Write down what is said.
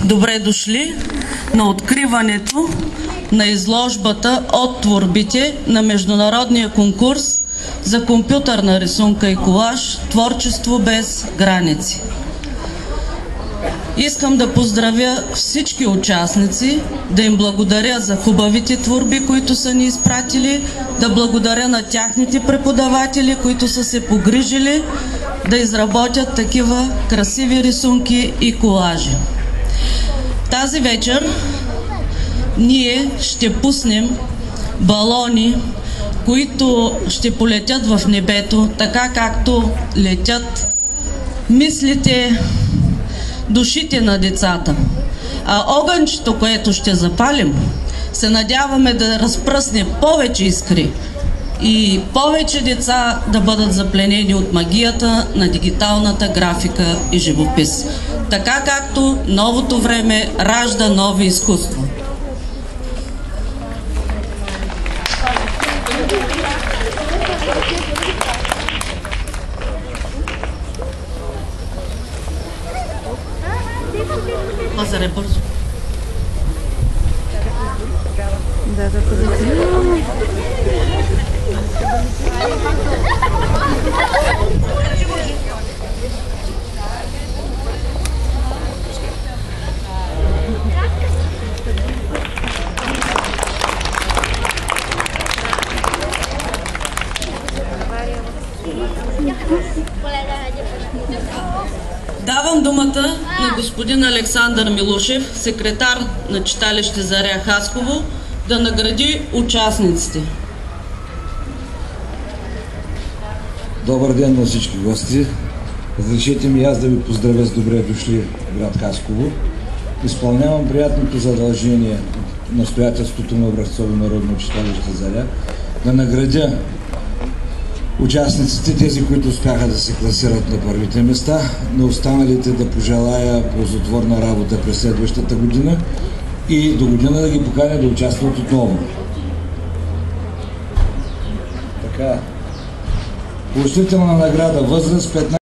Добре дошли на откриването на изложбата от творбите на международния конкурс за компютърна рисунка и колаж "Творчество без граници". Искам да поздравя всички участници, да им благодаря за хубавите творби, които са ни изпратили, да благодаря на тяхните преподаватели, които са се погрижили да изработят такива красиви рисунки и колажи. Тази вечер ние ще пуснем балони, които ще полетят в небето, така както летят мислите, душите на децата. А огънчето, което ще запалим, се надяваме да разпръсне повече искри и повече деца да бъдат запленени от магията на дигиталната графика и живопис. Така както новото време ражда нови изкуства. Пазаре бързо. Давам думата на господин Александър Милушев, секретар на читалище Заря Хасково, да награди участниците. Добър ден на всички гости. Разрешете ми аз да ви поздравя с добре дошли в град Хасково. Изпълнявам приятното задължение от настоятелството на Образцово народно читалище Заря да наградя участниците, тези, които успяха да се класират на първите места, на останалите да пожелая ползотворна работа през следващата година и до година да ги поканя да участват отново. Така, поощрителна награда, възраст 15.